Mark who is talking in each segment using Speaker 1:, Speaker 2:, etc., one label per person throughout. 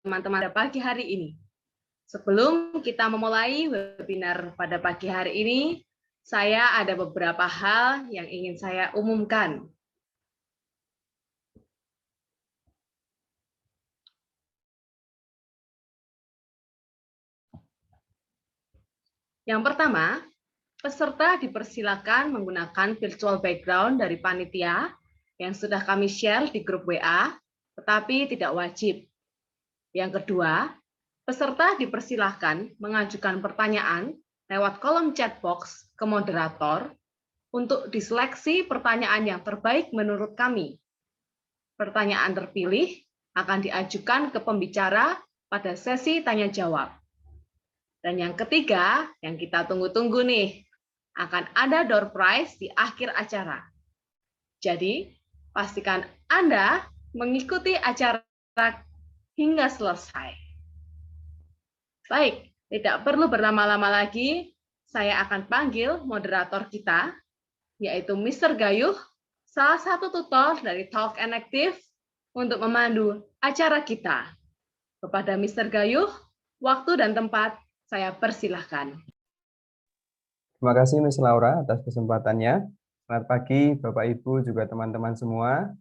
Speaker 1: teman-teman pada pagi hari ini. Sebelum kita memulai webinar pada pagi hari ini, saya ada beberapa hal yang ingin saya umumkan. Yang pertama, peserta dipersilakan menggunakan virtual background dari panitia yang sudah kami share di grup WA, tetapi tidak wajib. Yang kedua, peserta dipersilahkan mengajukan pertanyaan lewat kolom chat box ke moderator untuk diseleksi pertanyaan yang terbaik menurut kami. Pertanyaan terpilih akan diajukan ke pembicara pada sesi tanya-jawab. Dan yang ketiga, yang kita tunggu-tunggu nih, akan ada door prize di akhir acara. Jadi, pastikan Anda mengikuti acara hingga selesai. Baik, tidak perlu berlama-lama lagi, saya akan panggil moderator kita, yaitu Mr. Gayuh, salah satu tutor dari Talk and Active, untuk memandu acara kita. Kepada Mr. Gayuh, waktu dan tempat saya persilahkan.
Speaker 2: Terima kasih Ms. Laura atas kesempatannya. Selamat pagi Bapak Ibu juga teman-teman semua.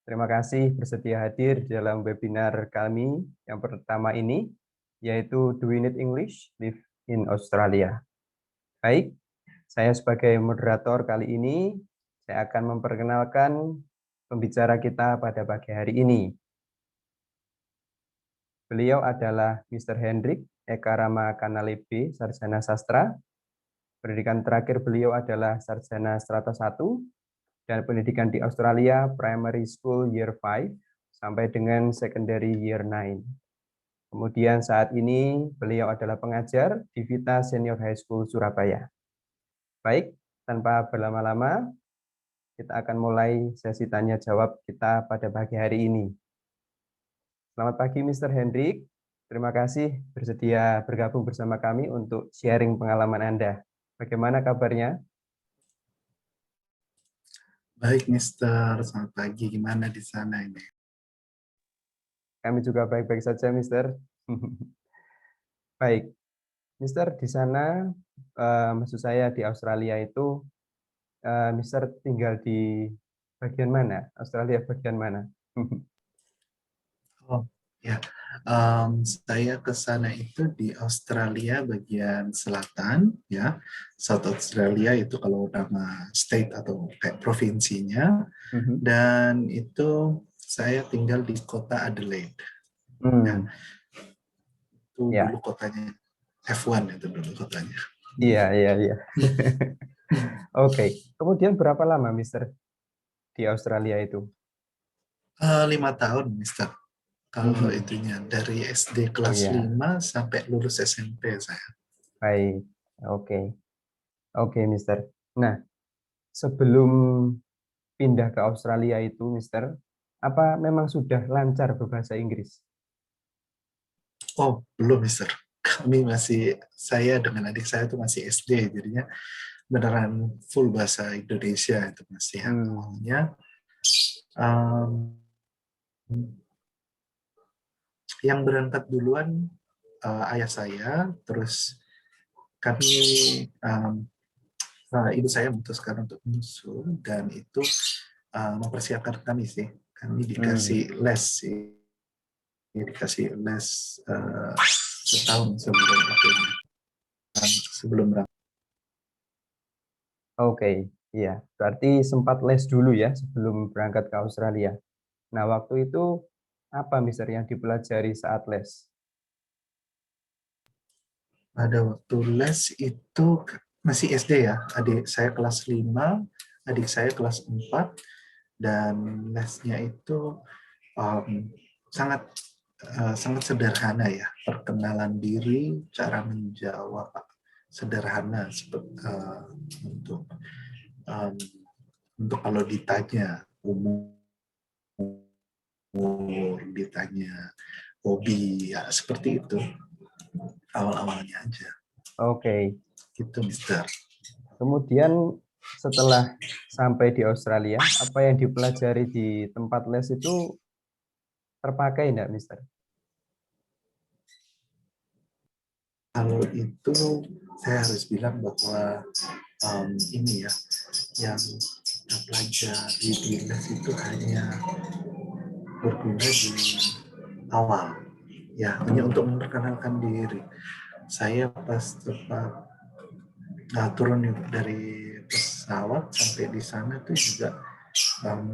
Speaker 2: Terima kasih bersedia hadir di dalam webinar kami yang pertama ini, yaitu Do We Need English? Live in Australia. Baik, saya sebagai moderator kali ini, saya akan memperkenalkan pembicara kita pada pagi hari ini. Beliau adalah Mr. Hendrik Eka Rama Kanalepe, Sarjana Sastra. Pendidikan terakhir beliau adalah Sarjana Strata 1, dan pendidikan di Australia Primary School Year 5 sampai dengan Secondary Year 9. Kemudian saat ini beliau adalah pengajar di Vita Senior High School Surabaya. Baik, tanpa berlama-lama, kita akan mulai sesi tanya jawab kita pada pagi hari ini. Selamat pagi Mr. Hendrik, terima kasih bersedia bergabung bersama kami untuk sharing pengalaman Anda. Bagaimana kabarnya?
Speaker 3: Baik, Mister. Selamat pagi. Gimana di sana ini?
Speaker 2: Kami juga baik-baik saja, Mister. Baik, Mister, di sana, maksud saya di Australia itu, Mister tinggal di bagian mana? Australia bagian mana?
Speaker 3: Oh, ya. Saya ke sana itu di Australia bagian selatan, ya. South Australia itu kalau nama state atau kayak provinsinya. Dan itu saya tinggal di kota Adelaide. Ya. Itu dulu kotanya F1 itu dulu kotanya.
Speaker 2: Iya. Oke. Kemudian berapa lama, Mister, di Australia itu?
Speaker 3: 5 tahun, Mister. Kalau itunya dari SD kelas 5 sampai lulus SMP saya.
Speaker 2: Baik. Oke, Mister. Nah, sebelum pindah ke Australia itu, Mister, apa memang sudah lancar berbahasa Inggris?
Speaker 3: Oh, belum, Mister. Saya dengan adik saya itu masih SD, jadinya beneran full bahasa Indonesia itu masih awalnya. Yang berangkat duluan ayah saya, terus kami ibu saya memutuskan untuk menyusul, dan itu mempersiapkan kami sih. Kami dikasih les sih. Dikasih les setahun sebelum berangkat.
Speaker 2: Oke, iya. Berarti sempat les dulu ya sebelum berangkat ke Australia. Nah, waktu itu apa, Mister, yang dipelajari saat les?
Speaker 3: Pada waktu les itu masih SD ya. Adik saya kelas 5, adik saya kelas 4, dan lesnya itu sangat sederhana ya. Perkenalan diri, cara menjawab sederhana untuk kalau ditanya umur, ditanya hobi, ya seperti itu awal-awalnya aja.
Speaker 2: Oke.
Speaker 3: Gitu, Mister.
Speaker 2: Kemudian setelah sampai di Australia, apa yang dipelajari di tempat les itu terpakai enggak, Mister?
Speaker 3: kalau itu saya harus bilang bahwa ini ya, yang kita pelajari di les itu hanya berguna di awal, ya, hanya untuk memperkenalkan diri. Saya pas tepat turun dari pesawat sampai di sana tuh juga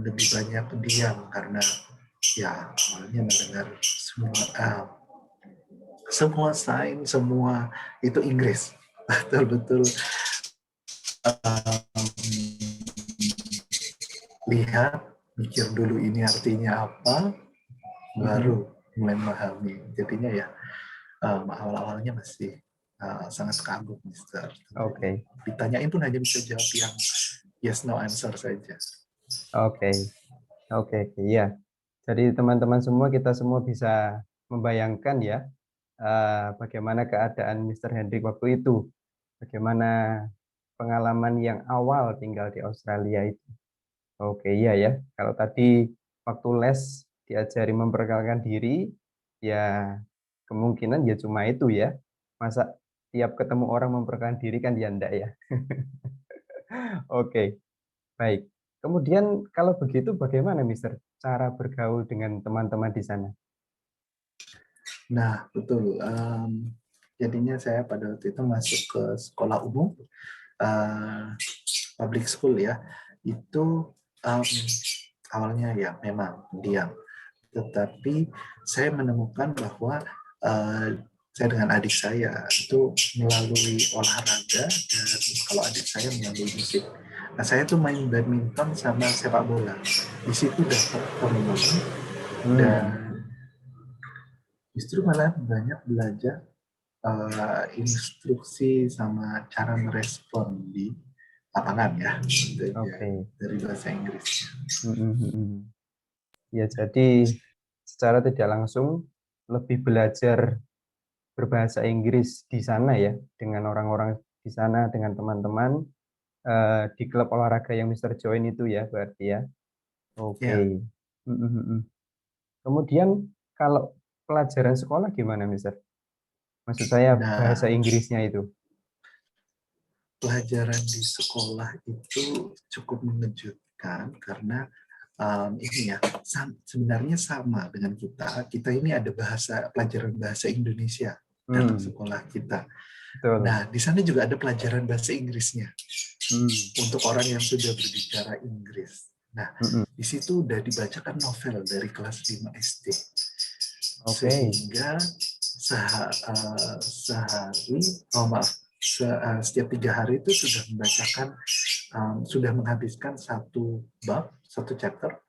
Speaker 3: lebih banyak diam karena ya awalnya mendengar semua sign, semua itu Inggris, betul-betul lihat, mikir dulu ini artinya apa, baru mulai memahami. Jadinya ya awal-awalnya masih sangat kagum, Mister.
Speaker 2: Oke.
Speaker 3: Ditanyain pun hanya bisa jawab yang yes no answer saja.
Speaker 2: Oke. Iya. Jadi teman-teman semua, kita semua bisa membayangkan ya bagaimana keadaan Mr. Hendrik waktu itu, bagaimana pengalaman yang awal tinggal di Australia itu. Oke, iya ya. Kalau tadi waktu les diajari memperkenalkan diri, ya kemungkinan ya cuma itu ya. Masa tiap ketemu orang memperkenalkan diri kan ya enggak ya. Oke, baik. Kemudian kalau begitu bagaimana Mister cara bergaul dengan teman-teman di sana?
Speaker 3: Nah, betul. Jadinya saya pada waktu itu masuk ke sekolah umum, public school ya. Itu awalnya ya memang diam. Tetapi saya menemukan bahwa saya dengan adik saya itu melalui olahraga, dan kalau adik saya melalui musik. Nah, saya tuh main badminton sama sepak bola. Di situ dapat teman dan justru malah banyak belajar instruksi sama cara merespon di lapangan ya, gitu aja,
Speaker 2: Oke.
Speaker 3: dari bahasa Inggris.
Speaker 2: Ya, jadi secara tidak langsung lebih belajar berbahasa Inggris di sana ya, dengan orang-orang di sana, dengan teman-teman di klub olahraga yang Mister join itu ya, berarti ya.
Speaker 3: Ya,
Speaker 2: Oke. Kemudian kalau pelajaran sekolah gimana, Mister? Maksud saya bahasa
Speaker 3: nah
Speaker 2: Inggrisnya itu.
Speaker 3: pelajaran di sekolah itu cukup mengejutkan karena ini ya sebenarnya sama dengan kita. Kita ini ada pelajaran bahasa Indonesia dalam sekolah kita.
Speaker 2: Betul.
Speaker 3: Nah, di sana juga ada pelajaran bahasa Inggrisnya
Speaker 2: Hmm.
Speaker 3: untuk orang yang sudah berbicara Inggris. Nah, di situ udah dibacakan novel dari kelas 5 SD.
Speaker 2: Oke.
Speaker 3: Sehingga sehari, setiap 3 hari itu sudah membacakan, sudah menghabiskan satu bab, satu chapter,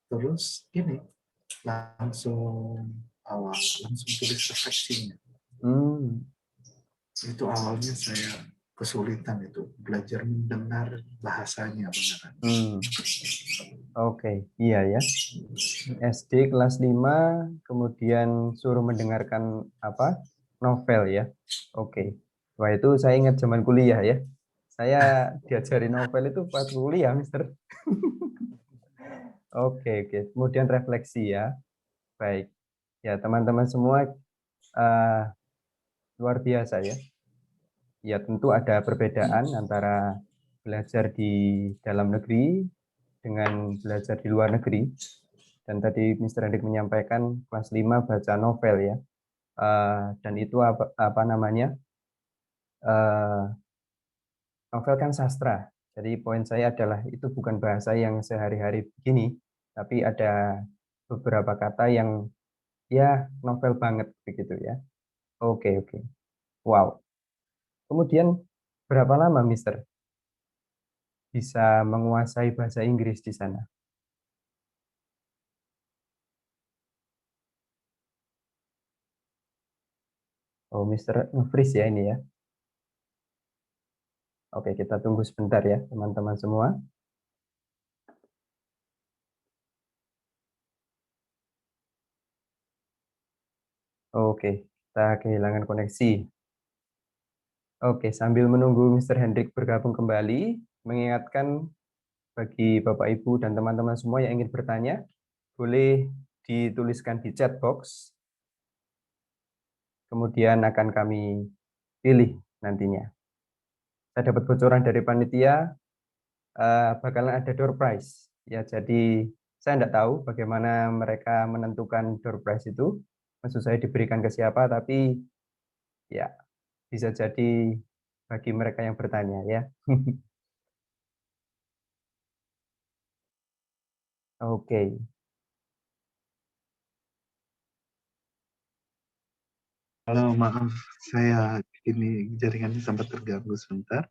Speaker 3: terus ini langsung tulis refleksinya. Itu awalnya saya kesulitan itu belajar mendengar bahasanya beneran.
Speaker 2: Oke, iya ya. SD kelas 5 kemudian suruh mendengarkan novel ya. Oke. Wah, itu saya ingat zaman kuliah ya. Saya diajari novel itu pas kuliah, Mister. Oke. Kemudian refleksi ya. Baik. Ya, teman-teman semua luar biasa ya. Ya, tentu ada perbedaan antara belajar di dalam negeri dengan belajar di luar negeri. Dan tadi Mr. Hendik menyampaikan kelas 5 baca novel ya. Dan itu apa namanya? Novel kan sastra. Jadi poin saya adalah itu bukan bahasa yang sehari-hari begini, tapi ada beberapa kata yang ya novel banget begitu ya. Oke. Wow. Kemudian berapa lama Mister bisa menguasai bahasa Inggris di sana? Oh, Mister nge-freeze ya ini ya. Oke, kita tunggu sebentar ya, teman-teman semua. Oke, kita kehilangan koneksi. Oke, sambil menunggu Mr. Hendrik bergabung kembali, mengingatkan bagi Bapak Ibu dan teman-teman semua yang ingin bertanya, boleh dituliskan di chat box. kemudian akan kami pilih nantinya. Saya dapat bocoran dari panitia, bakalan ada door prize. Ya, jadi saya tidak tahu bagaimana mereka menentukan door prize itu. Maksud saya diberikan ke siapa, tapi ya bisa jadi bagi mereka yang bertanya ya. Oke.
Speaker 3: Halo, maaf, saya ini jaringannya sempat terganggu sebentar.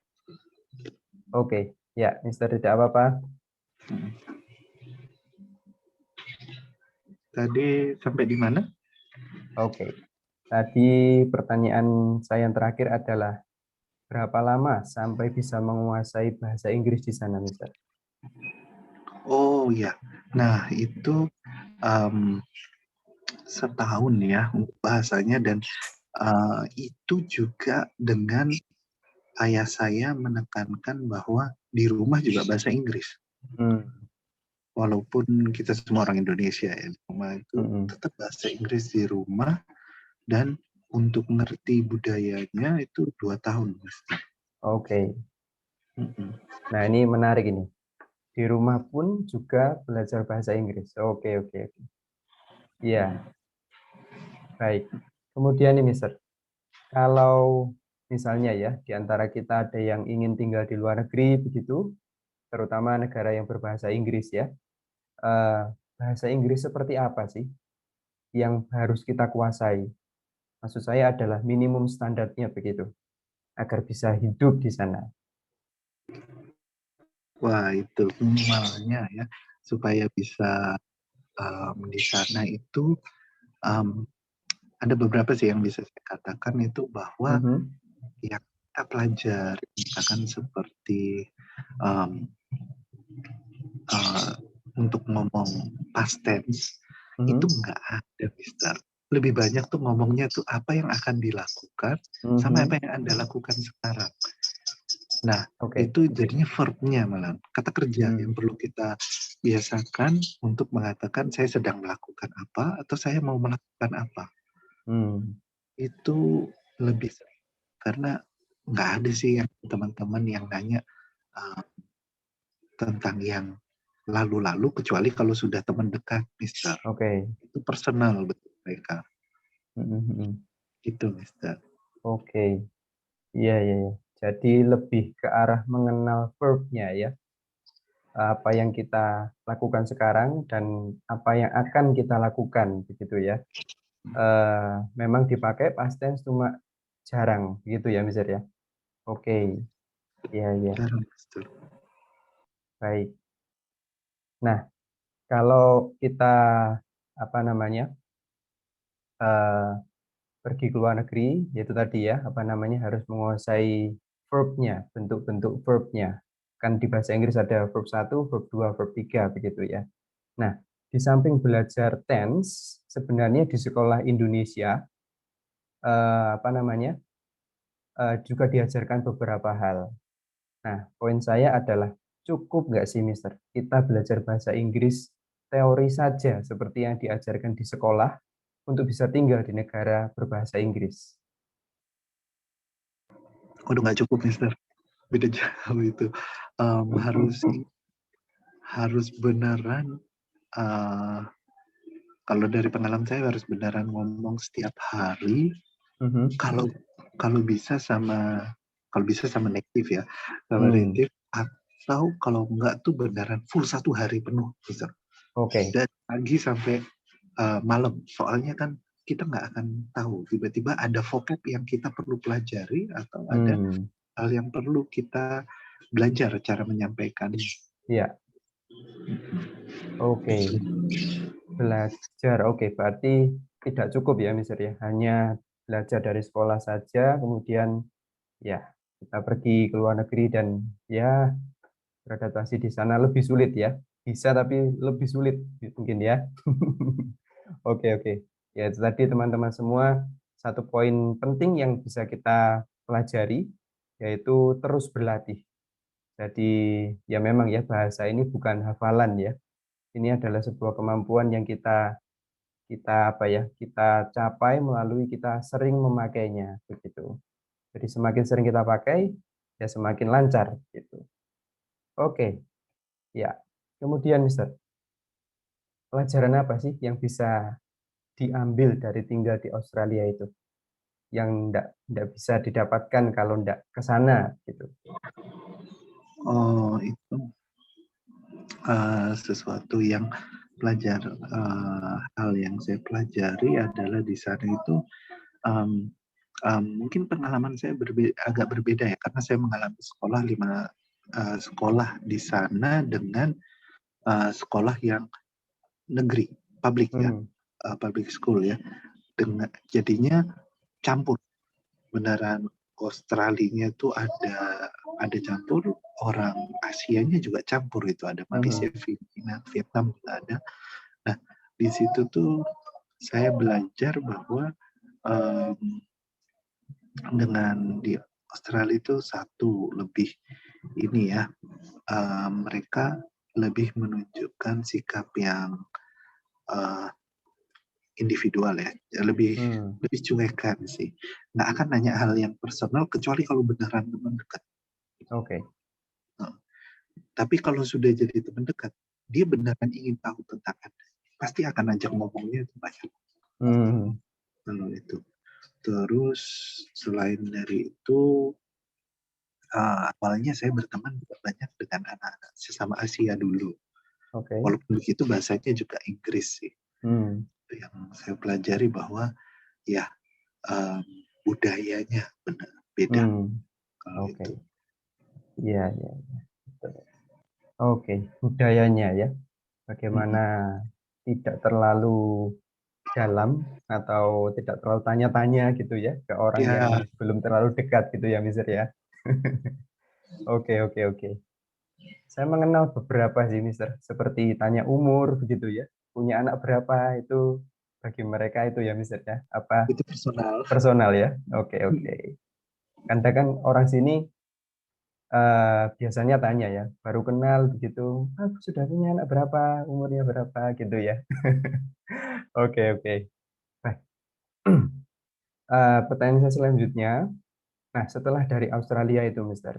Speaker 2: Oke, ya, Mister tidak apa-apa.
Speaker 3: Tadi sampai di mana?
Speaker 2: Oke. Tadi pertanyaan saya yang terakhir adalah berapa lama sampai bisa menguasai bahasa Inggris di sana, Mister?
Speaker 3: Oh ya, nah itu setahun ya untuk bahasanya, dan itu juga dengan ayah saya menekankan bahwa di rumah juga bahasa Inggris. Walaupun kita semua orang Indonesia ya, di rumah itu tetap bahasa Inggris di rumah, dan untuk ngerti budayanya itu 2 tahun.
Speaker 2: Oke. Nah, ini menarik ini. Di rumah pun juga belajar bahasa Inggris. Oke. Iya, baik. Kemudian nih, Mister, kalau misalnya ya, di antara kita ada yang ingin tinggal di luar negeri begitu, terutama negara yang berbahasa Inggris ya, bahasa Inggris seperti apa sih yang harus kita kuasai? Maksud saya adalah minimum standarnya begitu, agar bisa hidup di sana.
Speaker 3: Wah, itu minimalnya ya, supaya bisa di sana itu ada beberapa sih yang bisa saya katakan itu, bahwa yang kita pelajari misalkan seperti untuk ngomong past tense itu nggak ada, Mister. Lebih banyak tuh ngomongnya tuh apa yang akan dilakukan sama apa yang Anda lakukan sekarang. Nah, itu jadinya verb-nya malah, kata kerja yang perlu kita biasakan untuk mengatakan saya sedang melakukan apa atau saya mau melakukan apa. Itu lebih sering, karena nggak ada sih yang teman-teman yang nanya tentang yang lalu-lalu, kecuali kalau sudah teman dekat, Mister. Itu personal betul mereka. Itu, Mister.
Speaker 2: Oke. Iya. Jadi lebih ke arah mengenal verb-nya ya. Apa yang kita lakukan sekarang dan apa yang akan kita lakukan begitu ya. Memang dipakai past tense cuma jarang begitu ya, Mister ya. Oke. Iya.
Speaker 3: Jarang, Mister.
Speaker 2: Baik. Nah, kalau kita pergi ke luar negeri, yaitu tadi ya, harus menguasai verb-nya, bentuk-bentuk verb-nya. Kan di bahasa Inggris ada verb 1, verb 2, verb 3 begitu ya. Nah, di samping belajar tense, sebenarnya di sekolah Indonesia juga diajarkan beberapa hal. Nah, poin saya adalah cukup nggak sih, Mister, kita belajar bahasa Inggris teori saja seperti yang diajarkan di sekolah untuk bisa tinggal di negara berbahasa Inggris?
Speaker 3: Udah nggak cukup, Mister. Beda jauh itu. Harus beneran, kalau dari pengalaman saya harus beneran ngomong setiap hari. Kalau bisa sama native ya, sama native, atau kalau enggak tuh beneran full 1 hari penuh, Mister. Dan pagi sampai malam. Soalnya kan kita nggak akan tahu, tiba-tiba ada vocab yang kita perlu pelajari atau ada hal yang perlu kita belajar cara menyampaikannya.
Speaker 2: Iya. Belajar. Berarti tidak cukup ya, Mister ya. Hanya belajar dari sekolah saja, kemudian ya kita pergi ke luar negeri dan ya beradaptasi di sana lebih sulit ya. Bisa tapi lebih sulit mungkin ya. Oke. Ya, itu tadi teman-teman semua, satu poin penting yang bisa kita pelajari yaitu terus berlatih. Jadi ya memang ya bahasa ini bukan hafalan ya. Ini adalah sebuah kemampuan yang kita kita kita capai melalui kita sering memakainya begitu. Jadi semakin sering kita pakai ya semakin lancar gitu. Oke. Ya. Kemudian Mister, pelajaran apa sih yang bisa diambil dari tinggal di Australia itu? Yang enggak bisa didapatkan kalau enggak ke sana gitu.
Speaker 3: Oh, itu sesuatu yang hal yang saya pelajari adalah di sana itu mungkin pengalaman saya agak berbeda ya, karena saya mengalami sekolah di sana dengan sekolah yang negeri, publik ya, public school ya, jadinya campur. Beneran Australinya tuh ada campur, orang Asianya juga campur, itu ada Malaysia, Filipina, Vietnam juga ada. Nah, di situ tuh saya belajar bahwa dengan di Australia itu satu lebih ini ya, mereka lebih menunjukkan sikap yang individual ya, lebih cuekan sih. Nggak akan nanya hal yang personal kecuali kalau beneran teman dekat.
Speaker 2: Oke.
Speaker 3: Tapi kalau sudah jadi teman dekat, dia beneran ingin tahu tentang Anda, pasti akan ajak ngomongnya itu banyak. Kalau itu. Terus selain dari itu, awalnya saya berteman banyak dengan anak-anak sesama Asia dulu. Walaupun begitu bahasanya juga Inggris sih. Yang saya pelajari bahwa ya budayanya benar beda kalau itu.
Speaker 2: Iya. Oke, budayanya ya. Bagaimana tidak terlalu dalam atau tidak terlalu tanya-tanya gitu ya ke orang yang belum terlalu dekat gitu ya, Mister ya. Oke. Saya mengenal beberapa sih, Mister. Seperti tanya umur begitu ya. Punya anak berapa itu bagi mereka itu ya, Mister ya. Apa?
Speaker 3: Itu personal.
Speaker 2: Personal ya. Oke. Kadang kan orang sini biasanya tanya ya, baru kenal begitu, aku sudah punya anak berapa, umurnya berapa gitu ya. Oke. Baik. Pertanyaan saya selanjutnya, nah setelah dari Australia itu, Mister,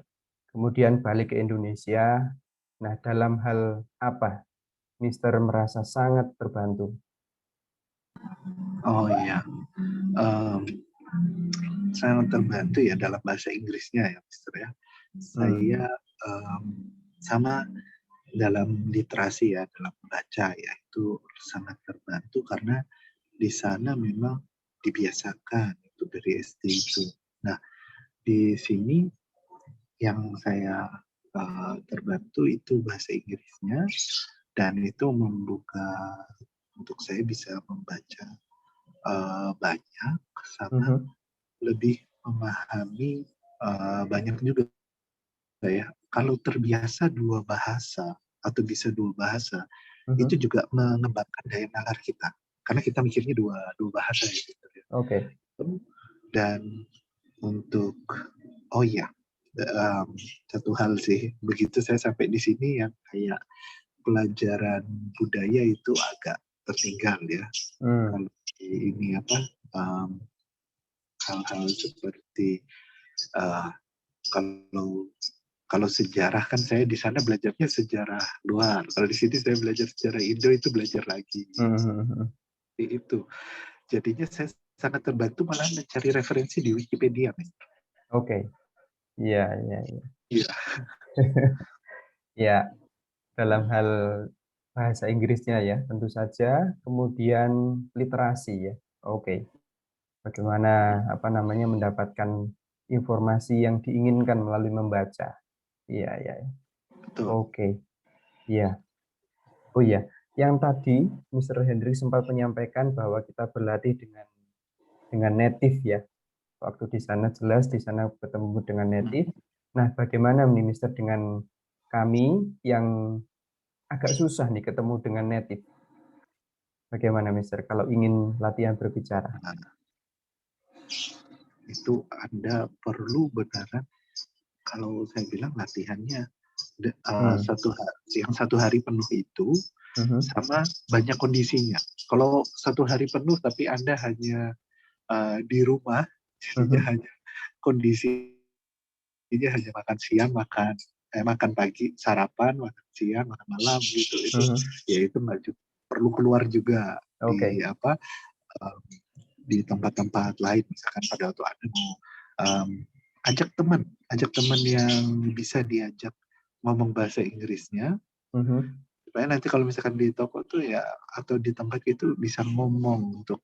Speaker 2: kemudian balik ke Indonesia, nah dalam hal apa Mister merasa sangat terbantu?
Speaker 3: Oh iya, sangat terbantu ya dalam bahasa Inggrisnya ya, Mister ya. Saya sama dalam literasi ya, dalam membaca ya, itu sangat terbantu karena di sana memang dibiasakan itu dari SD itu. Nah, di sini yang saya terbantu itu bahasa Inggrisnya, dan itu membuka untuk saya bisa membaca banyak sama lebih memahami banyak juga ya. Kalau terbiasa dua bahasa atau bisa dua bahasa, itu juga mengembangkan daya nalar kita. Karena kita mikirnya dua bahasa ya.
Speaker 2: Oke.
Speaker 3: Dan untuk, satu hal sih, begitu saya sampai di sini yang kayak pelajaran budaya itu agak tertinggal ya. Kalau ini hal-hal seperti kalau sejarah kan saya di sana belajarnya sejarah luar. Kalau di sini saya belajar sejarah Indo, itu belajar lagi. Itu. Jadinya saya sangat terbantu malah mencari referensi di Wikipedia.
Speaker 2: Oke. Iya.
Speaker 3: Iya.
Speaker 2: Ya, dalam hal bahasa Inggrisnya ya, tentu saja. Kemudian literasi ya. Oke. Bagaimana mendapatkan informasi yang diinginkan melalui membaca. Iya.
Speaker 3: Betul.
Speaker 2: Oke. Iya. Oh iya, yang tadi Mr. Hendrik sempat menyampaikan bahwa kita berlatih dengan native ya. Waktu di sana jelas di sana bertemu dengan native. Nah, bagaimana nih Mr. dengan kami yang agak susah nih ketemu dengan native? Bagaimana Mr. kalau ingin latihan berbicara?
Speaker 3: Itu Anda perlu beneran, kalau saya bilang latihannya yang 1 hari penuh itu sama banyak kondisinya. Kalau satu hari penuh tapi Anda hanya di rumah, jadinya hanya kondisinya hanya makan siang, makan pagi, sarapan, makan siang, makan malam gitu. Ya itu nggak perlu keluar juga di di tempat-tempat lain, misalkan pada waktu Anda mau ajak teman yang bisa diajak ngomong bahasa Inggrisnya, supaya nanti kalau misalkan di toko tuh ya atau di tempat itu bisa ngomong untuk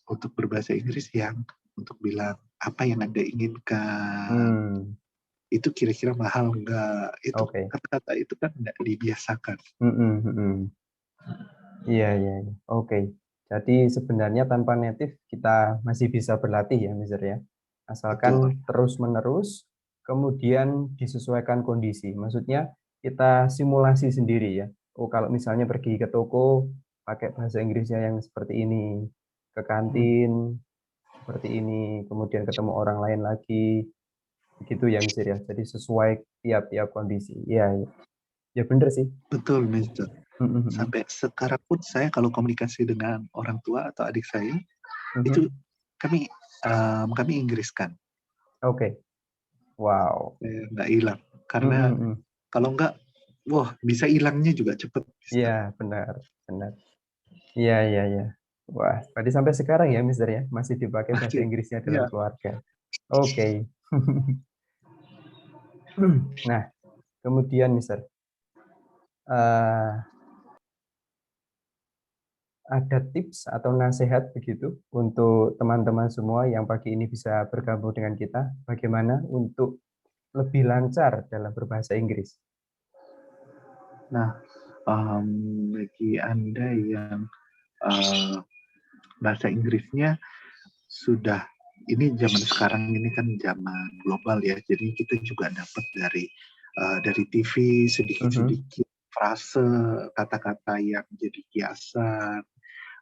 Speaker 3: untuk berbahasa Inggris yang untuk bilang apa yang Anda inginkan. Itu kira-kira mahal nggak? Itu kata-kata itu kan nggak dibiasakan.
Speaker 2: Iya. Oke. Jadi sebenarnya tanpa native kita masih bisa berlatih ya, Mister ya. Asalkan terus-menerus, kemudian disesuaikan kondisi. Maksudnya kita simulasi sendiri ya. Oh, kalau misalnya pergi ke toko pakai bahasa Inggrisnya yang seperti ini, ke kantin seperti ini, kemudian ketemu orang lain lagi, begitu ya, Mister ya. Jadi sesuai tiap-tiap kondisi. Iya. Ya benar sih.
Speaker 3: Betul, Mister. Sampai sekarang pun saya kalau komunikasi dengan orang tua atau adik saya, itu kami Inggriskan.
Speaker 2: Oke. Wow.
Speaker 3: Nggak hilang. Karena kalau nggak, bisa hilangnya juga cepat.
Speaker 2: Iya, benar. Iya. Wah, berarti sampai sekarang ya, Mister ya, masih dipakai bahasa Inggrisnya dalam keluarga. Oke. Nah, kemudian Mister, ada tips atau nasihat begitu untuk teman-teman semua yang pagi ini bisa bergabung dengan kita, bagaimana untuk lebih lancar dalam berbahasa Inggris?
Speaker 3: Nah, bagi Anda yang bahasa Inggrisnya sudah, ini zaman sekarang ini kan zaman global ya, jadi kita juga dapat dari TV sedikit-sedikit frase, kata-kata yang jadi kiasan,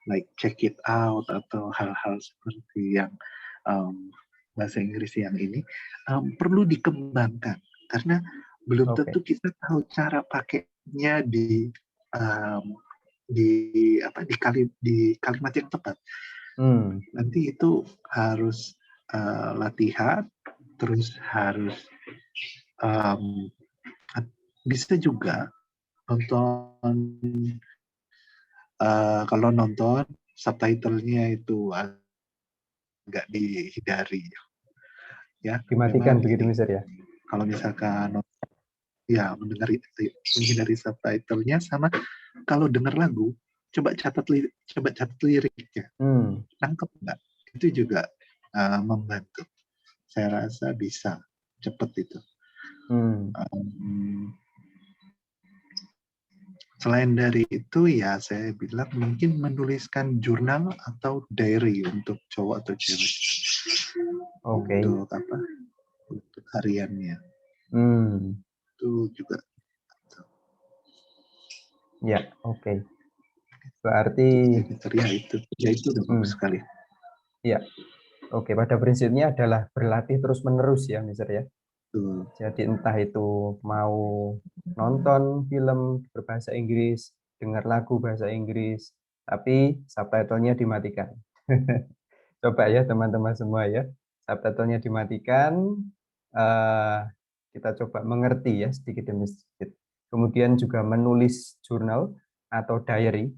Speaker 3: like check it out atau hal-hal seperti yang bahasa Inggris yang ini perlu dikembangkan, karena belum tentu kita tahu cara pakainya di kalimat yang tepat. Nanti itu harus latihan, terus harus bisa juga nonton, kalau nonton subtitlenya itu agak dihindari ya.
Speaker 2: Dimatikan begitu, Mister ya.
Speaker 3: Kalau misalkan menghindari subtitlenya, sama kalau dengar lagu coba catat liriknya, nangkep nggak, itu juga membantu. Saya rasa bisa cepat itu. Selain dari itu ya saya bilang mungkin menuliskan jurnal atau diary untuk cowok atau cewek. Untuk hariannya. Itu juga.
Speaker 2: Ya, oke. Berarti
Speaker 3: itu udah bagus sekali.
Speaker 2: Ya, oke. Pada prinsipnya adalah berlatih terus-menerus ya, Mister ya. Jadi entah itu mau nonton film berbahasa Inggris, dengar lagu bahasa Inggris, tapi subtitlenya dimatikan. Coba ya teman-teman semua ya, subtitlenya dimatikan, kita coba mengerti ya sedikit demi sedikit. Kemudian juga menulis jurnal atau diary,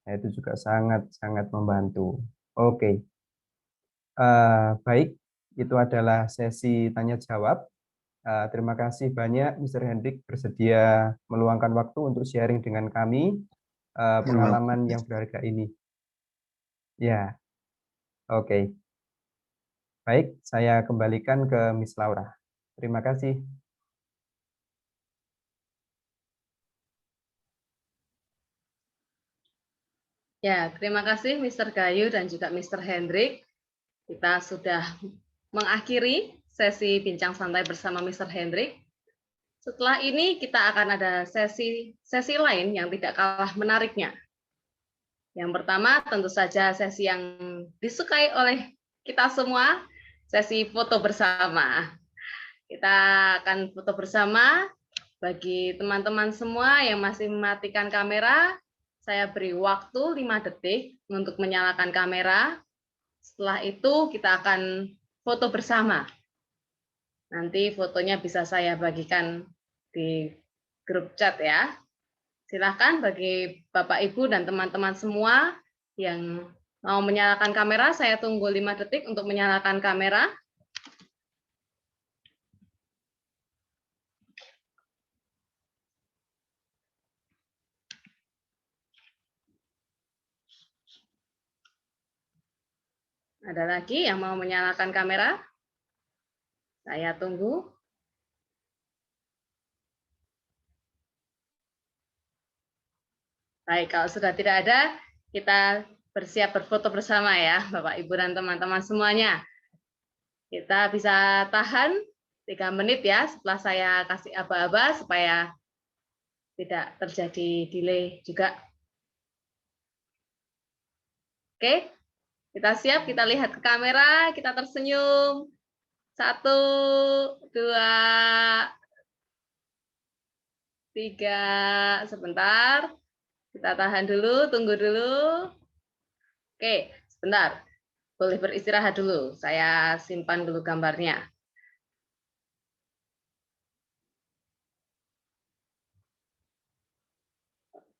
Speaker 2: nah, itu juga sangat-sangat membantu. Oke. Baik, itu adalah sesi tanya jawab. Terima kasih banyak Mr. Hendrik bersedia meluangkan waktu untuk sharing dengan kami pengalaman yang berharga ini. Ya, oke. Baik, saya kembalikan ke Miss Laura. Terima kasih.
Speaker 1: Ya, terima kasih Mr. Gayu dan juga Mr. Hendrik. Kita sudah mengakhiri sesi bincang santai bersama Mr. Hendrik. Setelah ini kita akan ada sesi lain yang tidak kalah menariknya. Yang pertama tentu saja sesi yang disukai oleh kita semua, sesi foto bersama. Kita akan foto bersama Bagi teman-teman semua yang masih mematikan kamera, saya beri waktu 5 detik untuk menyalakan kamera. Setelah itu kita akan foto bersama. Nanti fotonya bisa saya bagikan di grup chat ya. Silakan bagi Bapak, Ibu, dan teman-teman semua yang mau menyalakan kamera, saya tunggu 5 detik untuk menyalakan kamera. Ada lagi yang mau menyalakan kamera? Saya tunggu. Baik, kalau sudah tidak ada, kita bersiap berfoto bersama ya, Bapak, Ibu, dan teman-teman semuanya. Kita bisa tahan 3 menit ya, setelah saya kasih aba-aba supaya tidak terjadi delay juga. Oke, kita siap, kita lihat ke kamera, kita tersenyum. 1, 2, 3, sebentar. Kita tahan dulu, tunggu dulu. Oke, sebentar. Boleh beristirahat dulu. Saya simpan dulu gambarnya.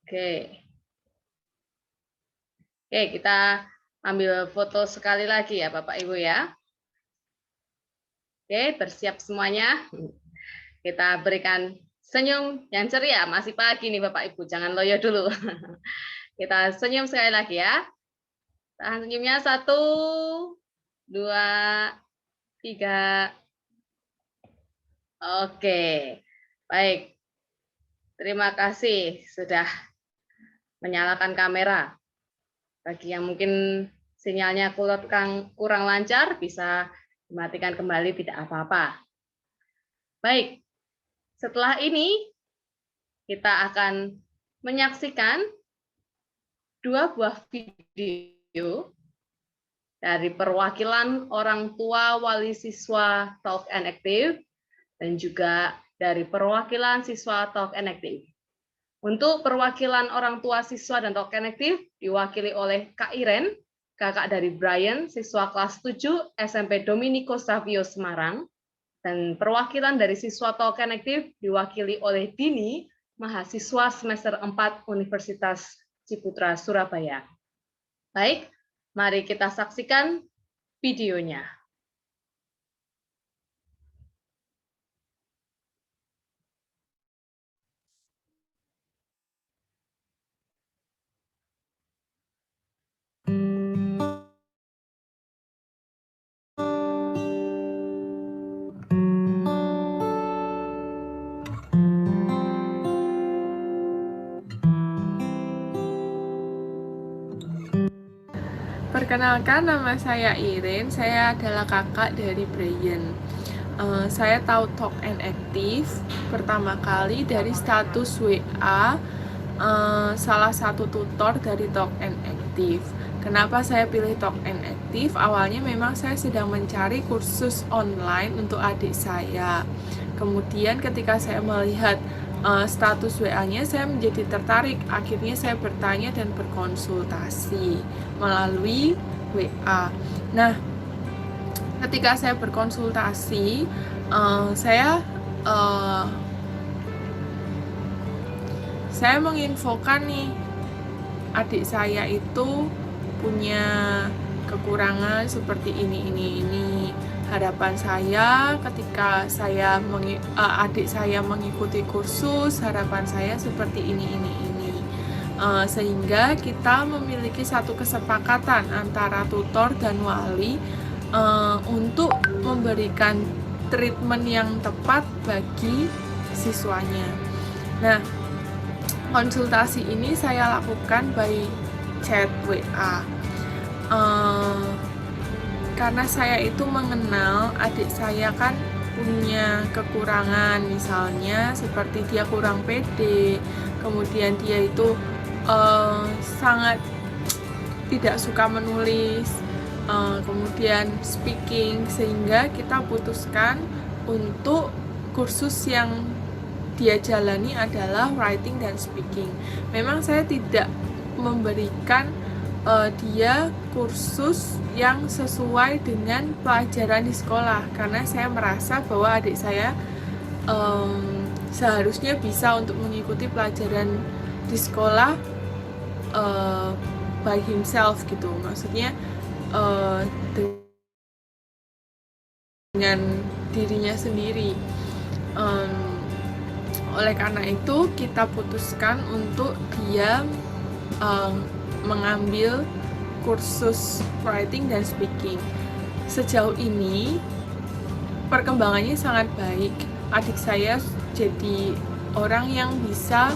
Speaker 1: Oke. Oke, kita ambil foto sekali lagi ya, Bapak Ibu ya. Oke, bersiap semuanya. Kita berikan senyum yang ceria. Masih pagi nih Bapak Ibu, jangan loyo dulu. Kita senyum sekali lagi ya. Tahan senyumnya 1, 2, 3. Oke, baik. Terima kasih sudah menyalakan kamera. Bagi yang mungkin sinyalnya kurang lancar, bisa dimatikan kembali, tidak apa-apa. Baik, setelah ini kita akan menyaksikan 2 buah video dari perwakilan orang tua wali siswa Talk and Active dan juga dari perwakilan siswa Talk and Active. Untuk perwakilan orang tua siswa dan Talk and Active diwakili oleh Kak Iren, kakak dari Brian, siswa kelas 7 SMP Dominico Savio Semarang, dan perwakilan dari siswa Talk and Active diwakili oleh Dini, mahasiswa semester 4 Universitas Ciputra Surabaya. Baik, mari kita saksikan videonya.
Speaker 4: Perkenalkan, nama saya Iren, saya adalah kakak dari Brian. Saya tahu Talk and Active pertama kali dari status WA salah satu tutor dari Talk and Active. Kenapa saya pilih Talk and Active? Awalnya memang saya sedang mencari kursus online untuk adik saya. Kemudian ketika saya melihat status WA-nya, saya menjadi tertarik. Akhirnya saya bertanya dan berkonsultasi melalui WA. Nah, ketika saya berkonsultasi, saya menginfokan nih, adik saya itu punya kekurangan seperti ini. Harapan saya ketika adik saya mengikuti kursus, harapan saya seperti ini. Sehingga kita memiliki satu kesepakatan antara tutor dan wali untuk memberikan treatment yang tepat bagi siswanya. Nah, konsultasi ini saya lakukan by chat WA. Karena saya itu mengenal adik saya kan punya kekurangan, misalnya seperti dia kurang pede, kemudian dia itu sangat tidak suka menulis, kemudian speaking, sehingga kita putuskan untuk kursus yang dia jalani adalah writing dan speaking. Memang saya tidak memberikan dia kursus yang sesuai dengan pelajaran di sekolah, karena saya merasa bahwa adik saya seharusnya bisa untuk mengikuti pelajaran di sekolah by himself gitu, maksudnya dengan dirinya sendiri. Oleh karena itu kita putuskan untuk dia mengambil kursus writing dan speaking. Sejauh ini perkembangannya sangat baik. Adik saya jadi orang yang bisa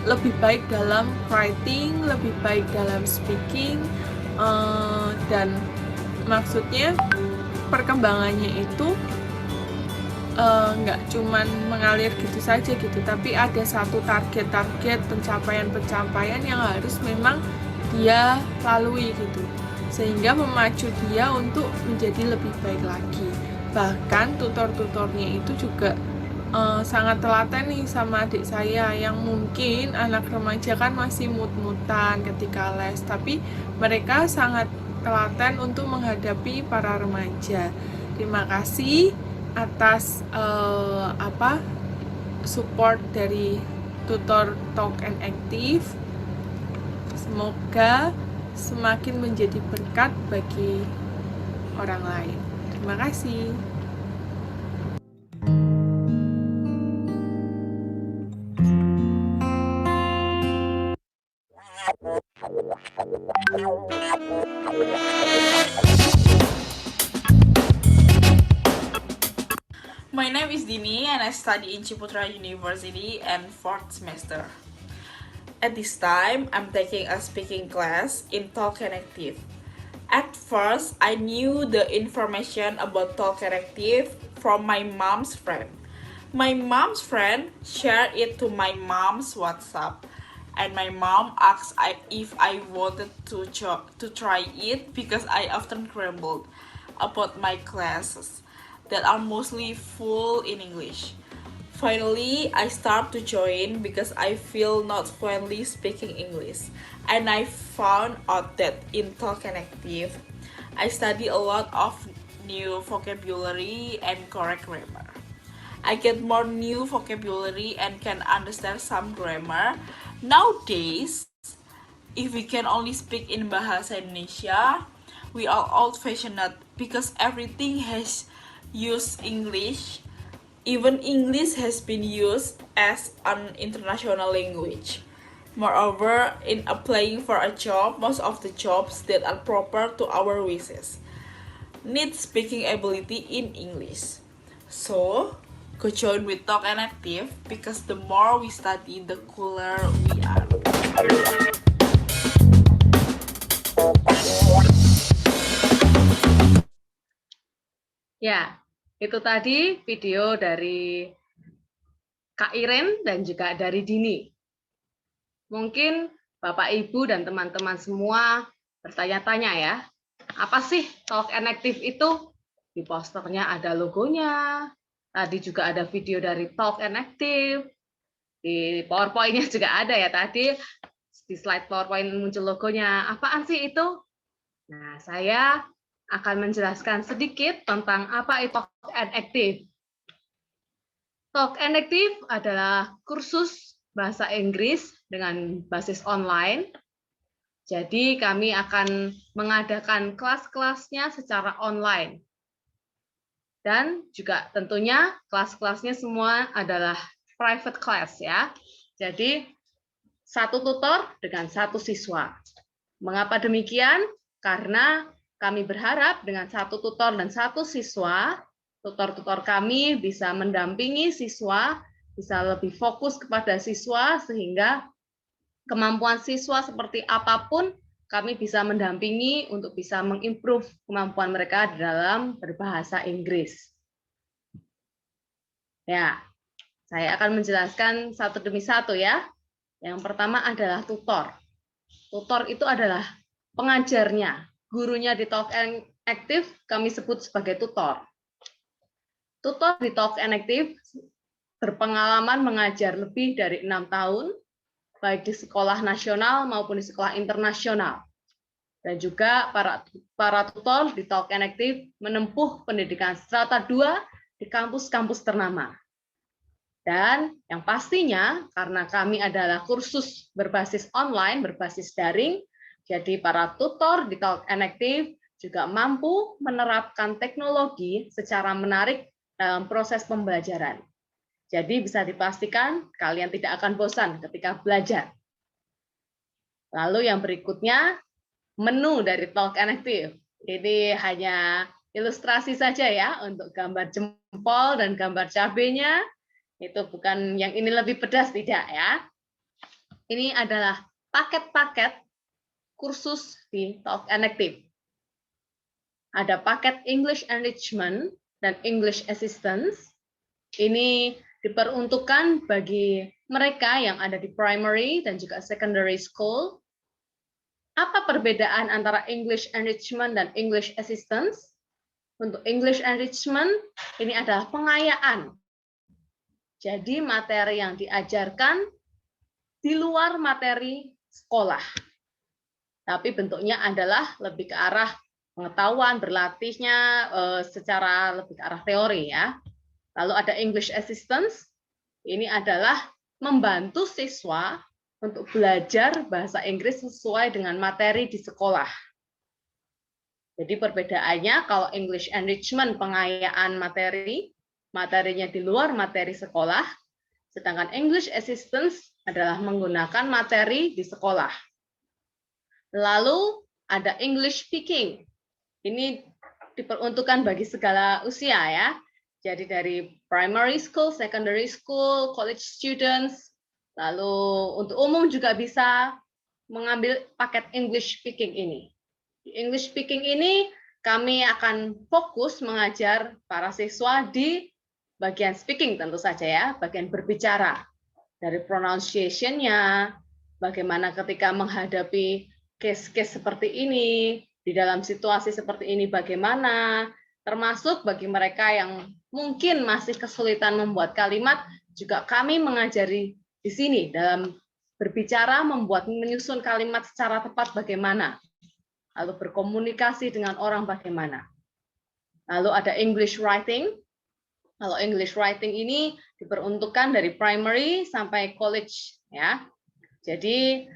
Speaker 4: lebih baik dalam writing, lebih baik dalam speaking, dan maksudnya perkembangannya itu nggak cuman mengalir gitu saja gitu, tapi ada satu target-target pencapaian-pencapaian yang harus memang dia lalui gitu, sehingga memacu dia untuk menjadi lebih baik lagi. Bahkan tutor-tutornya itu juga sangat telaten nih sama adik saya, yang mungkin anak remaja kan masih mut-mutan ketika les, tapi mereka sangat telaten untuk menghadapi para remaja. Terima kasih atas support dari tutor Talk and Active. Semoga semakin menjadi berkat bagi orang lain. Terima kasih.
Speaker 5: My name is Dini and I study in Ciputra University and 4th semester. At this time, I'm taking a speaking class in Talk and Active. At first, I knew the information about Talk and Active from my mom's friend. My mom's friend shared it to my mom's WhatsApp, and my mom asked if I wanted to try it because I often grumbled about my classes that are mostly full in English. Finally, I start to join because I feel not fluently speaking English, and I found out that in Talk and Active, I study a lot of new vocabulary and correct grammar. I get more new vocabulary and can understand some grammar. Nowadays, if we can only speak in Bahasa Indonesia, we are old-fashioned because everything has used English. Even English has been used as an international language. Moreover, in applying for a job, most of the jobs that are proper to our wishes need speaking ability in English. So, go join with Talk and Active because the more we study, the cooler we are.
Speaker 1: Ya, itu tadi video dari Kak Iren dan juga dari Dini. Mungkin Bapak, Ibu, dan teman-teman semua bertanya-tanya ya, apa sih Talk and Active itu? Di posternya ada logonya, tadi juga ada video dari Talk and Active, di PowerPoint-nya juga ada ya tadi, di slide PowerPoint muncul logonya. Apaan sih itu? Nah, saya akan menjelaskan sedikit tentang apa itu Talk and Active. Talk and Active adalah kursus bahasa Inggris dengan basis online. Jadi kami akan mengadakan kelas-kelasnya secara online. Dan juga tentunya kelas-kelasnya semua adalah private class ya. Jadi satu tutor dengan satu siswa. Mengapa demikian? Karena kami berharap dengan satu tutor dan satu siswa, tutor-tutor kami bisa mendampingi siswa, bisa lebih fokus kepada siswa, sehingga kemampuan siswa seperti apapun, kami bisa mendampingi untuk bisa mengimprove kemampuan mereka dalam berbahasa Inggris. Ya, saya akan menjelaskan satu demi satu ya. Yang pertama adalah tutor. Tutor itu adalah pengajarnya, gurunya di Talk and Active kami sebut sebagai tutor. Tutor di Talk and Active berpengalaman mengajar lebih dari 6 tahun, baik di sekolah nasional maupun di sekolah internasional. Dan juga para tutor di Talk and Active menempuh pendidikan strata 2 di kampus-kampus ternama. Dan yang pastinya, karena kami adalah kursus berbasis online, berbasis daring, jadi para tutor di Talk and Active juga mampu menerapkan teknologi secara menarik dalam proses pembelajaran. Jadi bisa dipastikan kalian tidak akan bosan ketika belajar. Lalu yang berikutnya, menu dari Talk and Active. Ini hanya ilustrasi saja ya, untuk gambar jempol dan gambar cabenya. Itu bukan yang ini lebih pedas, tidak ya. Ini adalah paket-paket kursus di Talk and Active. Ada paket English Enrichment dan English Assistance. Ini diperuntukkan bagi mereka yang ada di primary dan juga secondary school. Apa perbedaan antara English Enrichment dan English Assistance? Untuk English Enrichment, ini adalah pengayaan. Jadi materi yang diajarkan di luar materi sekolah. Tapi bentuknya adalah lebih ke arah pengetahuan, berlatihnya secara lebih ke arah teori ya. Lalu ada English Assistance, ini adalah membantu siswa untuk belajar bahasa Inggris sesuai dengan materi di sekolah. Jadi perbedaannya kalau English Enrichment pengayaan materi, materinya di luar materi sekolah, sedangkan English Assistance adalah menggunakan materi di sekolah. Lalu ada English Speaking. Ini diperuntukkan bagi segala usia ya. Jadi dari primary school, secondary school, college students, lalu untuk umum juga bisa mengambil paket English Speaking ini. Di English Speaking ini kami akan fokus mengajar para siswa di bagian speaking tentu saja ya, bagian berbicara. Dari pronunciation-nya, bagaimana ketika menghadapi case-case seperti ini, di dalam situasi seperti ini bagaimana, termasuk bagi mereka yang mungkin masih kesulitan membuat kalimat, juga kami mengajari di sini dalam berbicara, menyusun kalimat secara tepat bagaimana, lalu berkomunikasi dengan orang bagaimana. Lalu ada English Writing. Kalau English Writing ini diperuntukkan dari primary sampai college ya. Jadi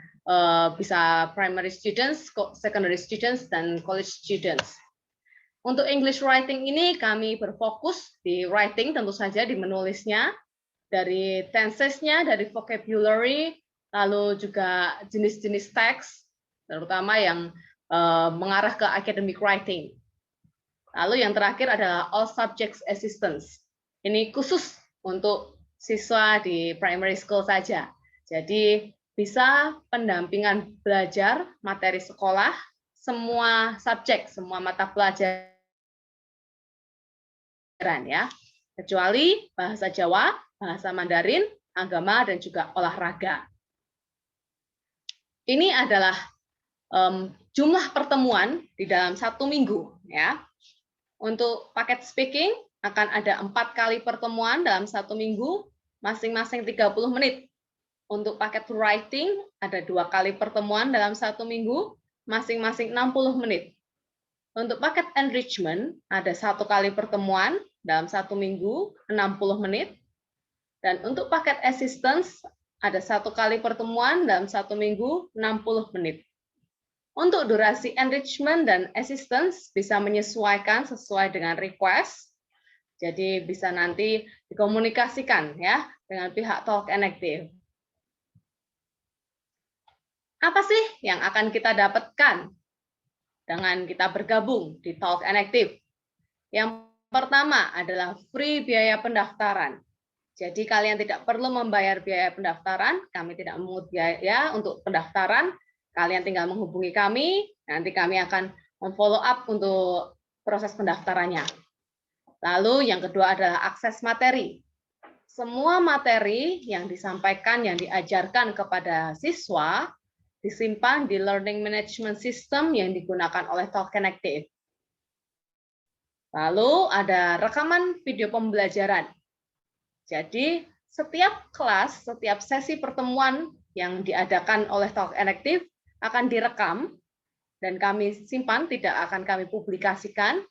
Speaker 1: bisa primary students, secondary students, dan college students. Untuk English Writing ini kami berfokus di writing tentu saja, di menulisnya, dari tenses-nya, dari vocabulary, lalu juga jenis-jenis teks, terutama yang mengarah ke academic writing. Lalu yang terakhir adalah All Subjects Assistance. Ini khusus untuk siswa di primary school saja. Jadi bisa pendampingan belajar materi sekolah, semua subjek, semua mata pelajaran ya, kecuali bahasa Jawa, bahasa Mandarin, agama, dan juga olahraga. Ini adalah jumlah pertemuan di dalam 1 minggu ya. Untuk paket speaking akan ada 4 kali pertemuan dalam 1 minggu, masing-masing 30 menit. Untuk paket writing ada 2 kali pertemuan dalam 1 minggu, masing-masing 60 menit. Untuk paket enrichment ada 1 kali pertemuan dalam 1 minggu, 60 menit. Dan untuk paket assistance ada 1 kali pertemuan dalam 1 minggu, 60 menit. Untuk durasi enrichment dan assistance bisa menyesuaikan sesuai dengan request. Jadi bisa nanti dikomunikasikan ya dengan pihak Talk and Active. Apa sih yang akan kita dapatkan dengan kita bergabung di Talk and Active? Yang pertama adalah free biaya pendaftaran. Jadi kalian tidak perlu membayar biaya pendaftaran, kami tidak memungut biaya untuk pendaftaran. Kalian tinggal menghubungi kami, nanti kami akan memfollow up untuk proses pendaftarannya. Lalu yang kedua adalah akses materi. Semua materi yang disampaikan, yang diajarkan kepada siswa, disimpan di Learning Management System yang digunakan oleh Talk and Active. Lalu ada rekaman video pembelajaran. Jadi setiap kelas, setiap sesi pertemuan yang diadakan oleh Talk and Active akan direkam dan kami simpan, tidak akan kami publikasikan.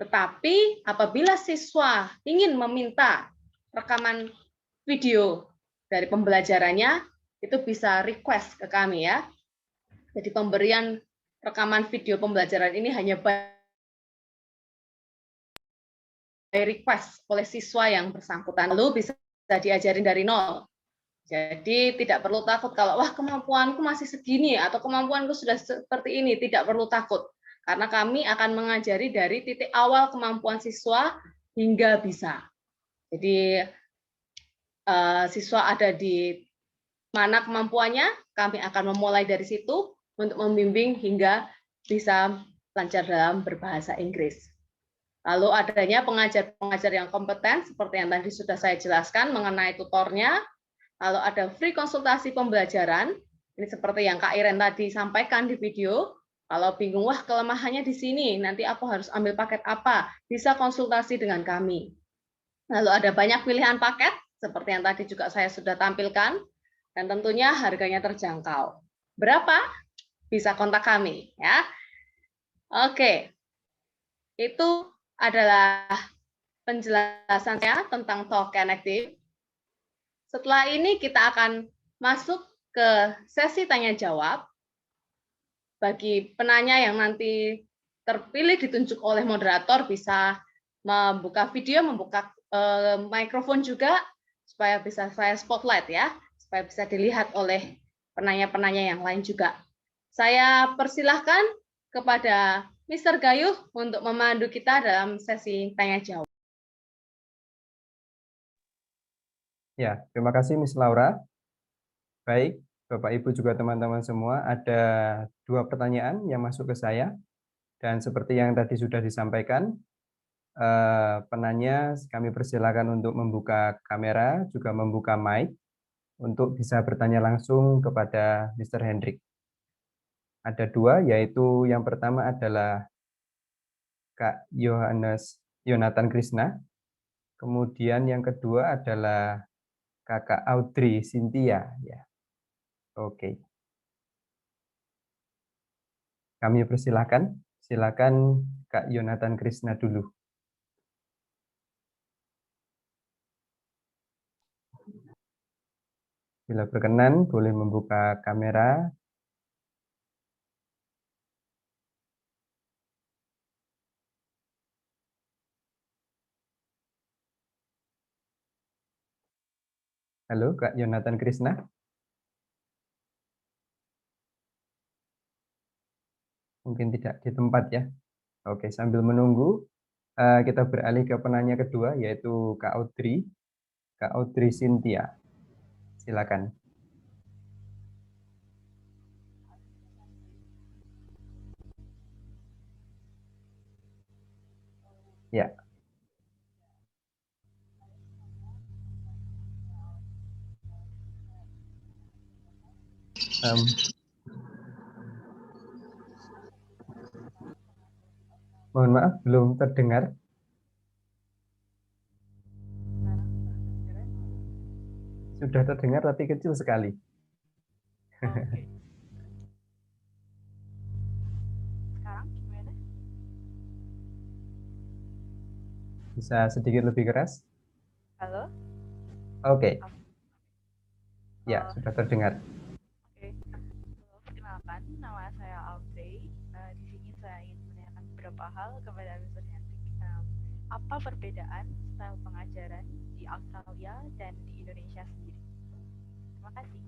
Speaker 1: Tetapi apabila siswa ingin meminta rekaman video dari pembelajarannya, itu bisa request ke kami ya. Jadi pemberian rekaman video pembelajaran ini hanya by request oleh siswa yang bersangkutan. Lalu bisa diajarin dari nol. Jadi tidak perlu takut kalau wah kemampuanku masih segini atau kemampuanku sudah seperti ini, tidak perlu takut. Karena kami akan mengajari dari titik awal kemampuan siswa hingga bisa. Jadi siswa ada di mana kemampuannya, kami akan memulai dari situ untuk membimbing hingga bisa lancar dalam berbahasa Inggris. Lalu adanya pengajar-pengajar yang kompeten, seperti yang tadi sudah saya jelaskan mengenai tutornya. Lalu ada free konsultasi pembelajaran, ini seperti yang Kak Iren tadi sampaikan di video. Kalau bingung, wah kelemahannya di sini, nanti aku harus ambil paket apa, bisa konsultasi dengan kami. Lalu ada banyak pilihan paket, seperti yang tadi juga saya sudah tampilkan, dan tentunya harganya terjangkau. Berapa? Bisa kontak kami. Ya. Oke, itu adalah penjelasan saya tentang Talk and Active. Setelah ini kita akan masuk ke sesi tanya-jawab. Bagi penanya yang nanti terpilih ditunjuk oleh moderator bisa membuka video, membuka mikrofon juga, supaya bisa saya spotlight ya, supaya bisa dilihat oleh penanya-penanya yang lain juga. Saya persilahkan kepada Mr. Gayuh untuk memandu kita dalam sesi tanya-jawab.
Speaker 2: Ya, terima kasih Miss Laura. Baik, Bapak Ibu juga teman-teman semua, ada 2 pertanyaan yang masuk ke saya. Dan seperti yang tadi sudah disampaikan, penanya kami persilakan untuk membuka kamera, juga membuka mic, untuk bisa bertanya langsung kepada Mr. Hendrik. Ada 2, yaitu yang pertama adalah Kak Yonatan Krishna, kemudian yang kedua adalah Kakak Audrey Cynthia. Ya. Oke. Kami persilakan. Silakan Kak Yonatan Krishna dulu. Bila berkenan, boleh membuka kamera. Halo, Kak Yonatan Krishna. Mungkin tidak di tempat ya. Oke, sambil menunggu, kita beralih ke penanya kedua, yaitu Kak Audrey Cynthia. Silakan. Ya. Mohon maaf, belum terdengar. Sudah terdengar, tapi kecil sekali.
Speaker 6: Oke. Sekarang gimana?
Speaker 2: Bisa sedikit lebih keras?
Speaker 6: Halo?
Speaker 2: Oke. Ya, sudah terdengar.
Speaker 6: Oke. Halo, perkenalkan, nama saya Audrey. Di sini saya ingin menanyakan beberapa hal kepada Mr. Hendrik. Apa perbedaan style pengajaran di Australia dan di Indonesia sendiri? Terima kasih.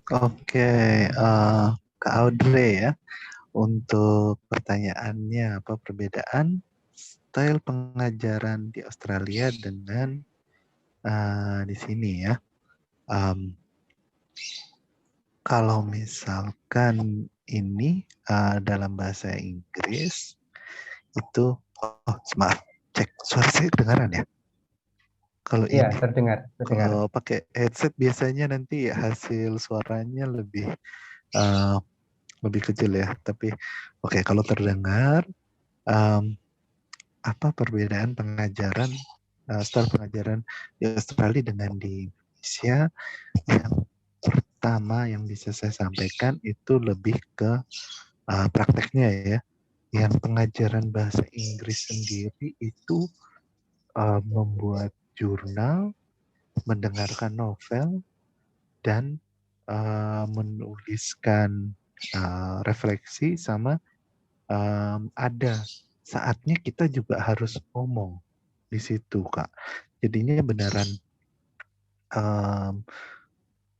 Speaker 3: Oke, Kak Audrey ya. Untuk pertanyaannya, apa perbedaan style pengajaran di Australia dengan di sini ya? Kalau misalkan ini dalam bahasa Inggris itu, maaf, cek suara saya kedengaran ya? Kalau
Speaker 2: Iya,
Speaker 3: ini,
Speaker 2: terdengar.
Speaker 3: kalau pakai headset biasanya nanti hasil suaranya lebih kecil ya. Tapi oke, kalau terdengar, apa perbedaan pengajaran, style pengajaran di Australia dengan di Indonesia. Yang pertama yang bisa saya sampaikan itu lebih ke prakteknya ya. Yang pengajaran bahasa Inggris sendiri itu membuat jurnal, mendengarkan novel, dan menuliskan refleksi, sama ada saatnya kita juga harus ngomong di situ, Kak. Jadinya beneran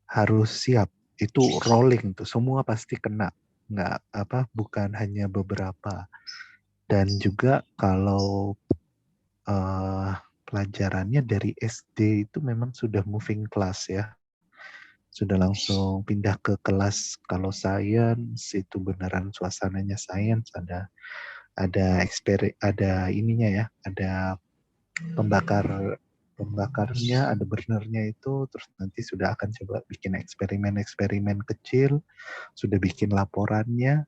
Speaker 3: harus siap. Itu rolling tuh, semua pasti kena. Bukan hanya beberapa. Dan juga kalau pelajarannya dari SD itu memang sudah moving class ya. Sudah langsung pindah ke kelas. Kalau science itu beneran suasananya science, ada ininya ya, ada pembakarnya, ada burnernya itu, terus nanti sudah akan coba bikin eksperimen-eksperimen kecil, sudah bikin laporannya.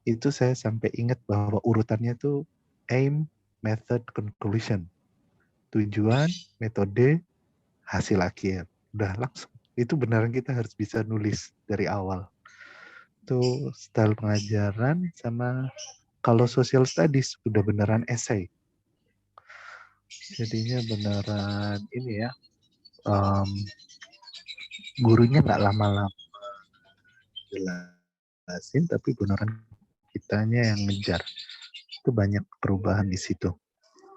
Speaker 3: Itu saya sampai ingat bahwa urutannya tuh aim, method, conclusion. Tujuan, metode, hasil akhir. Udah langsung. Itu beneran kita harus bisa nulis dari awal. Itu style pengajaran. Sama kalau social studies udah beneran essay. Jadinya beneran ini ya, gurunya nggak lama-lama jelasin, tapi beneran kitanya yang ngejar. Itu banyak perubahan di situ.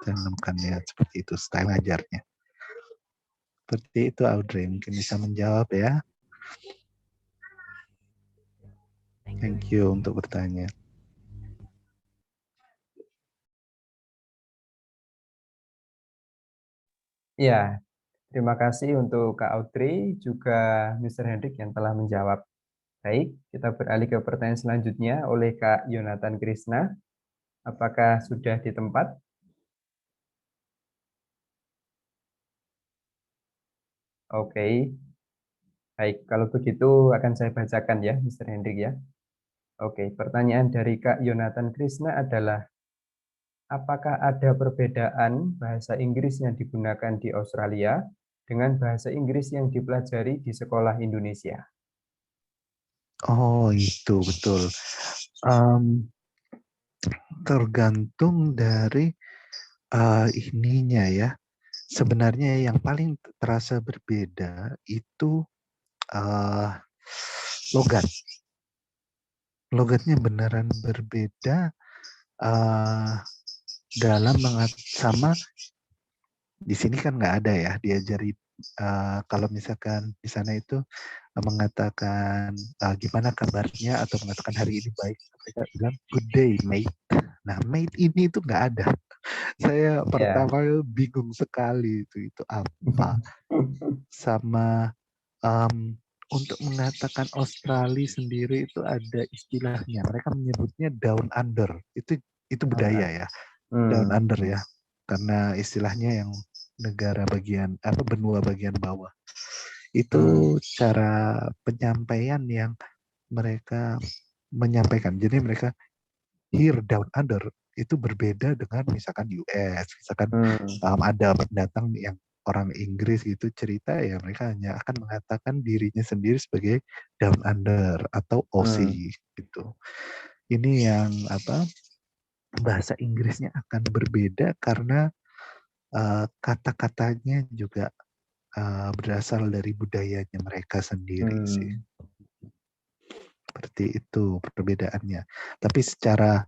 Speaker 3: Saya menemukannya seperti itu style ngajarnya. Seperti itu, Audrey, mungkin bisa menjawab ya. Thank you untuk bertanya.
Speaker 2: Ya, terima kasih untuk Kak Audrey, juga Mr. Hendrik yang telah menjawab. Baik, kita beralih ke pertanyaan selanjutnya oleh Kak Yonatan Krishna. Apakah sudah di tempat? Oke. Baik, kalau begitu akan saya bacakan ya, Mr. Hendrik ya. Oke, pertanyaan dari Kak Yonatan Krishna adalah, apakah ada perbedaan bahasa Inggris yang digunakan di Australia dengan bahasa Inggris yang dipelajari di sekolah Indonesia?
Speaker 3: Oh, itu betul. Tergantung dari ininya ya. Sebenarnya yang paling terasa berbeda itu logat. Logatnya beneran berbeda dalam sama di sini kan nggak ada ya diajari kalau misalkan di sana itu mengatakan gimana kabarnya atau mengatakan hari ini baik, mereka bilang good day mate. Nah mate ini itu nggak ada. Saya pertama bingung sekali itu apa. Sama untuk mengatakan Australia sendiri itu ada istilahnya. Mereka menyebutnya down under. Itu budaya ya. Down under ya. Karena istilahnya yang negara bagian benua bagian bawah. Itu cara penyampaian yang mereka menyampaikan. Jadi mereka here down under itu berbeda dengan misalkan US, misalkan ada pendatang yang orang Inggris gitu cerita, ya mereka hanya akan mengatakan dirinya sendiri sebagai down under atau Aussie gitu. Ini yang bahasa Inggrisnya akan berbeda karena kata-katanya juga berasal dari budayanya mereka sendiri sih. Seperti itu perbedaannya. Tapi secara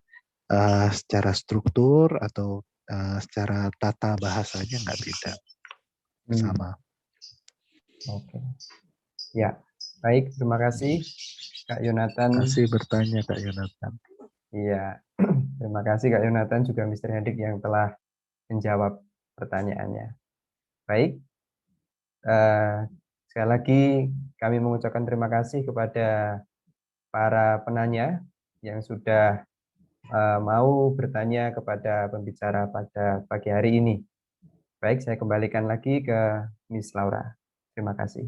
Speaker 3: struktur atau secara tata bahasanya nggak beda. Sama.
Speaker 2: Oke. Ya, baik. Terima kasih Kak Yonatan.
Speaker 3: Terima kasih bertanya Kak Yonatan.
Speaker 2: Iya, terima kasih Kak Yonatan, juga Mr. Hendrik yang telah menjawab pertanyaannya. Baik, sekali lagi kami mengucapkan terima kasih kepada para penanya yang sudah mau bertanya kepada pembicara pada pagi hari ini. Baik, saya kembalikan lagi ke Miss Laura. Terima kasih.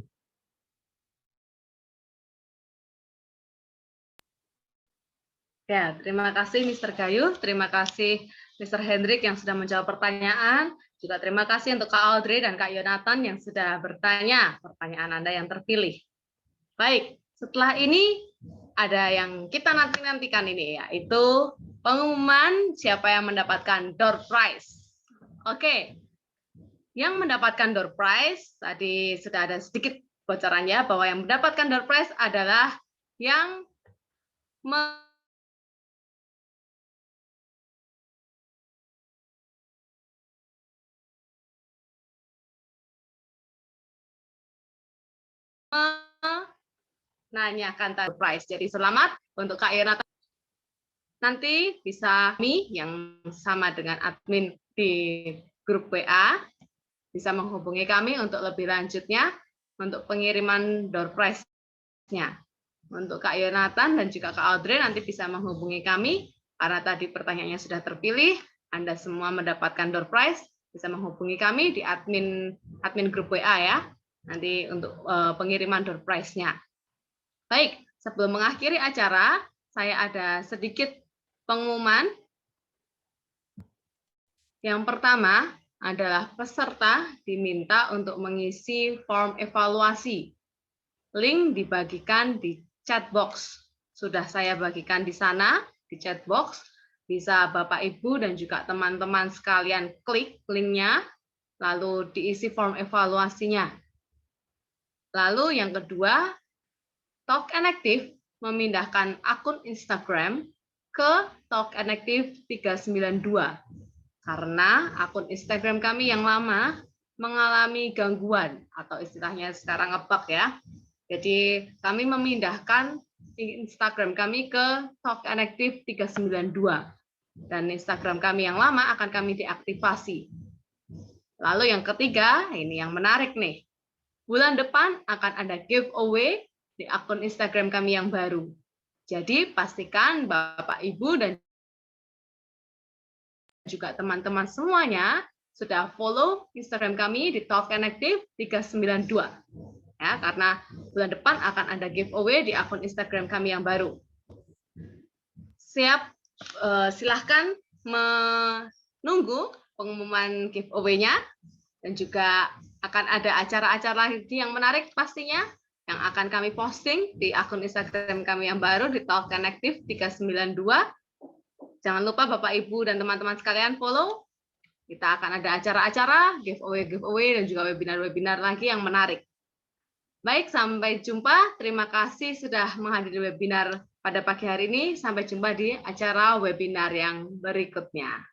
Speaker 1: Ya, terima kasih Mr. Gayu, terima kasih Mr. Hendrik yang sudah menjawab pertanyaan, juga terima kasih untuk Kak Audrey dan Kak Yonatan yang sudah bertanya pertanyaan Anda yang terpilih. Baik, setelah ini ada yang kita nanti-nantikan ini, yaitu pengumuman siapa yang mendapatkan door prize. Oke, yang mendapatkan door prize, tadi sudah ada sedikit bocorannya bahwa yang mendapatkan door prize adalah yang menanyakan door prize. Jadi selamat untuk Kak Yonatan. Nanti bisa kami yang sama dengan admin di grup WA bisa menghubungi kami untuk lebih lanjutnya untuk pengiriman door prize-nya. Untuk Kak Yonatan dan juga Kak Audrey nanti bisa menghubungi kami karena tadi pertanyaannya sudah terpilih, Anda semua mendapatkan door prize, bisa menghubungi kami di admin grup WA ya, nanti untuk pengiriman door prize-nya. Baik, sebelum mengakhiri acara, saya ada sedikit pengumuman. Yang pertama adalah peserta diminta untuk mengisi form evaluasi. Link dibagikan di chat box. Sudah saya bagikan di sana, di chat box. Bisa Bapak, Ibu, dan juga teman-teman sekalian klik linknya, lalu diisi form evaluasinya. Lalu yang kedua, Talk and Active memindahkan akun Instagram ke Talk and Active 392. Karena akun Instagram kami yang lama mengalami gangguan atau istilahnya sekarang ngebug ya. Jadi kami memindahkan Instagram kami ke Talk and Active 392 dan Instagram kami yang lama akan kami deaktivasi. Lalu yang ketiga, ini yang menarik nih. Bulan depan akan ada giveaway di akun Instagram kami yang baru. Jadi pastikan Bapak, Ibu, dan juga teman-teman semuanya sudah follow Instagram kami di Talk and Active 392. Ya, karena bulan depan akan ada giveaway di akun Instagram kami yang baru. Siap, silahkan menunggu pengumuman giveaway-nya dan juga akan ada acara-acara yang menarik pastinya yang akan kami posting di akun Instagram kami yang baru di Talk and Active 392. Jangan lupa Bapak, Ibu, dan teman-teman sekalian follow. Kita akan ada acara-acara, giveaway, dan juga webinar-webinar lagi yang menarik. Baik, sampai jumpa. Terima kasih sudah menghadiri webinar pada pagi hari ini. Sampai jumpa di acara webinar yang berikutnya.